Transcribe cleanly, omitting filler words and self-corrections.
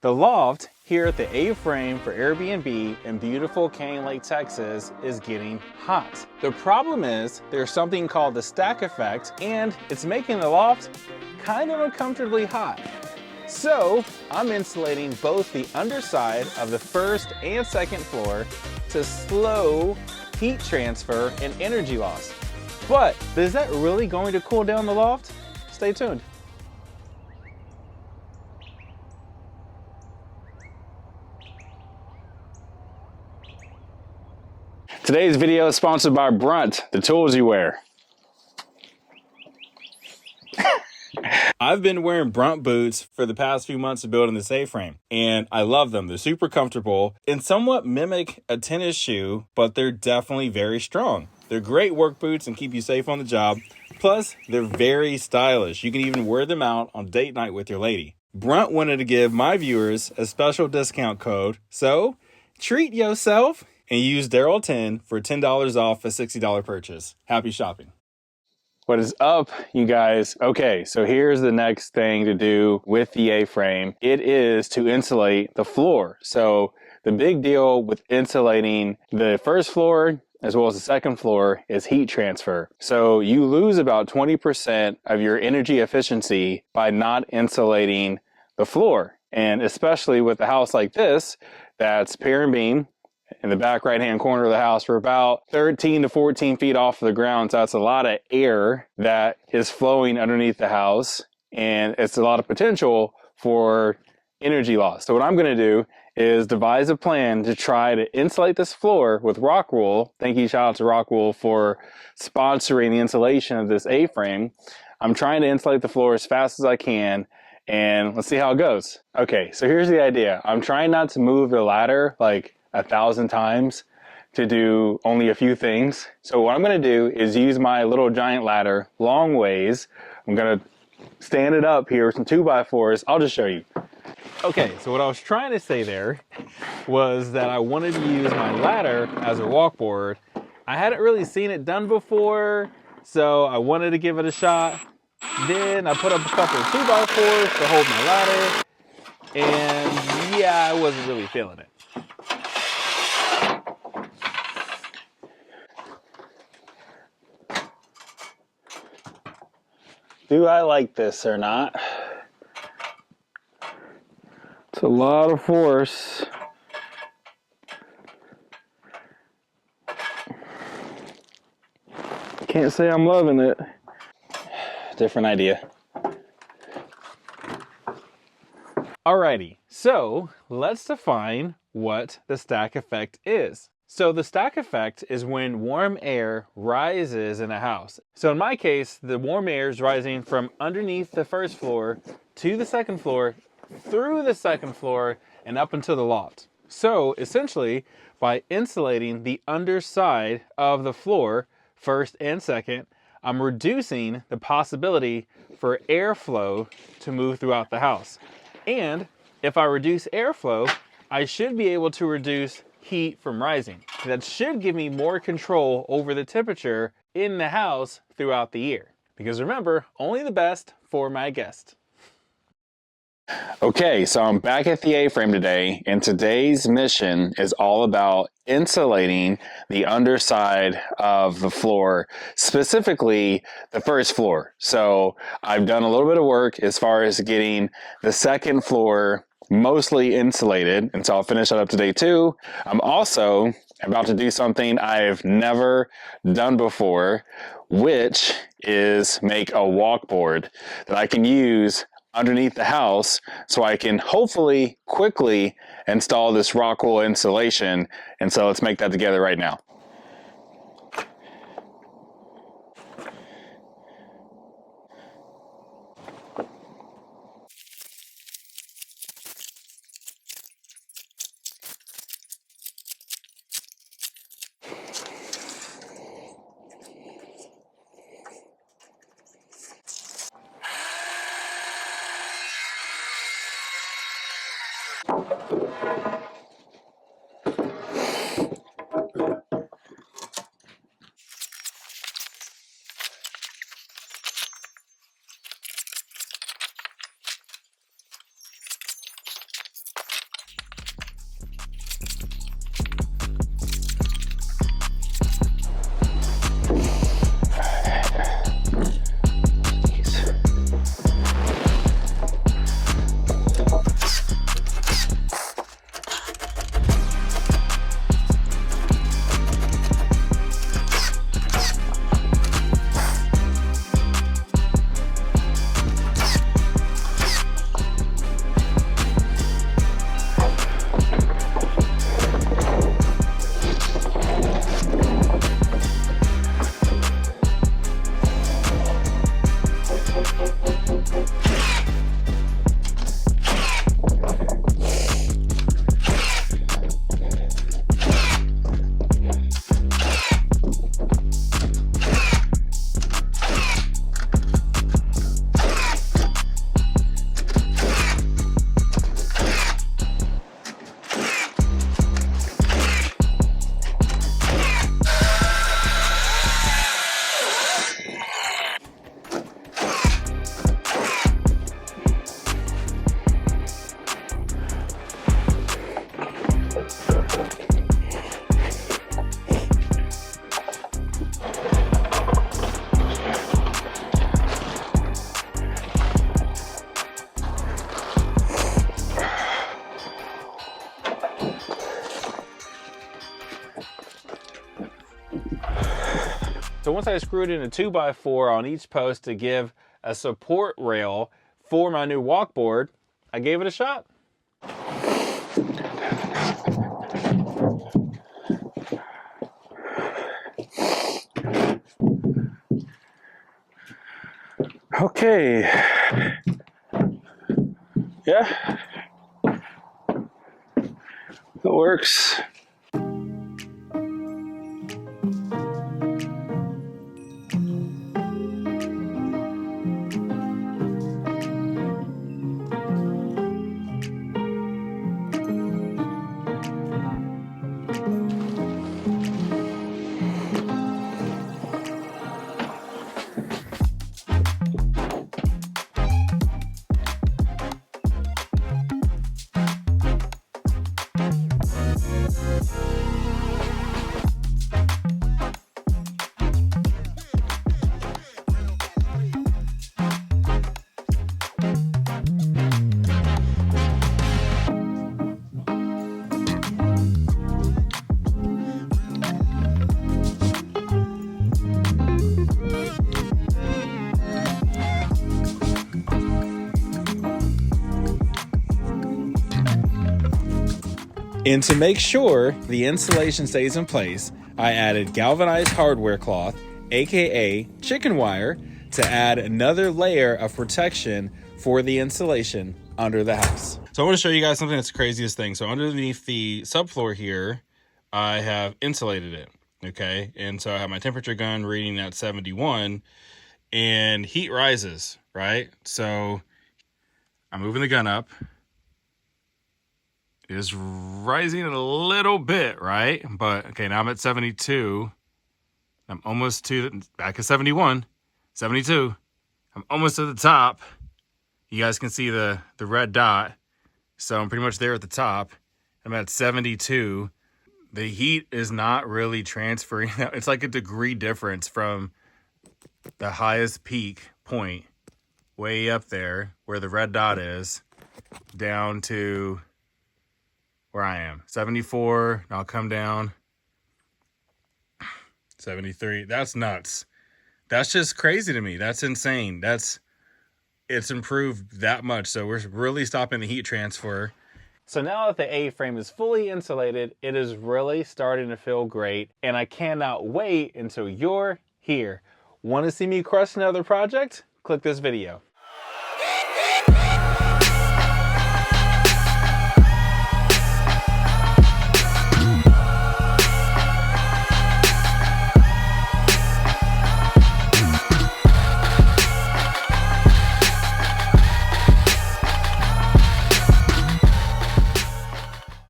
The loft here at the A-Frame for Airbnb in beautiful Canyon Lake, Texas is getting hot. The problem is there's something called the stack effect, and it's making the loft kind of uncomfortably hot. So I'm insulating both the underside of the first and second floor to slow heat transfer and energy loss. But is that really going to cool down the loft? Stay tuned. Today's video is sponsored by Brunt, the tools you wear. I've been wearing Brunt boots for the past few months of building this A-frame, and I love them. They're super comfortable and somewhat mimic a tennis shoe, but they're definitely very strong. They're great work boots and keep you safe on the job. Plus, they're very stylish. You can even wear them out on date night with your lady. Brunt wanted to give my viewers a special discount code, so treat yourself and use Daryl10 for $10 off a $60 purchase. Happy shopping. What is up, you guys? Okay, so here's the next thing to do with the A-frame. It is to insulate the floor. So the big deal with insulating the first floor as well as the second floor is heat transfer. So you lose about 20% of your energy efficiency by not insulating the floor. And especially with a house like this, that's pier and beam, in the back right-hand corner of the house. We're about 13 to 14 feet off of the ground, so that's a lot of air that is flowing underneath the house, and it's a lot of potential for energy loss. So what I'm going to do is devise a plan to try to insulate this floor with Rockwool. Thank you, shout out to Rockwool for sponsoring the installation of this A-frame. I'm trying to insulate the floor as fast as I can, and let's see how it goes. Okay, so here's the idea. I'm trying not to move the ladder like 1,000 times to do only a few things. So what I'm going to do is use my little giant ladder long ways. I'm going to stand it up here with some 2x4s. I'll just show you. Okay, so what I was trying to say there was that I wanted to use my ladder as a walkboard. I hadn't really seen it done before, so I wanted to give it a shot. Then I put up a couple of 2x4s to hold my ladder, and yeah, I wasn't really feeling it. Do I like this or not? It's a lot of force. Can't say I'm loving it. Different idea. Alrighty, so let's define what the stack effect is. So the stack effect is when warm air rises in a house. So in my case, the warm air is rising from underneath the first floor to the second floor, through the second floor, and up into the loft. So essentially, by insulating the underside of the floor, first and second, I'm reducing the possibility for airflow to move throughout the house. And if I reduce airflow, I should be able to reduce heat from rising. That should give me more control over the temperature in the house throughout the year. Because remember, only the best for my guest. Okay, so I'm back at the A-frame today, and today's mission is all about insulating the underside of the floor, specifically the first floor. So I've done a little bit of work as far as getting the second floor mostly insulated, and so I'll finish that up today too. I'm also about to do something I've never done before, which is make a walkboard that I can use underneath the house so I can hopefully quickly install this Rockwool insulation. And so let's make that together right now. So once I screwed in a 2x4 on each post to give a support rail for my new walkboard, I gave it a shot. Okay. Yeah. It works. And to make sure the insulation stays in place, I added galvanized hardware cloth, aka chicken wire, to add another layer of protection for the insulation under the house. So I want to show you guys something that's the craziest thing. So underneath the subfloor here, I have insulated it, okay? And so I have my temperature gun reading at 71, and heat rises, right? So I'm moving the gun up. It is rising a little bit, right? But okay, now I'm at 72. I'm almost to back at 71, 72. I'm almost to the top. You guys can see the red dot. So I'm pretty much there at the top. I'm at 72. The heat is not really transferring. It's like a degree difference from the highest peak point way up there where the red dot is down to where I am. 74, I'll come down. 73, that's nuts. That's just crazy to me. That's insane. It's improved that much. So we're really stopping the heat transfer. So now that the A-frame is fully insulated, it is really starting to feel great. And I cannot wait until you're here. Want to see me crush another project? Click this video.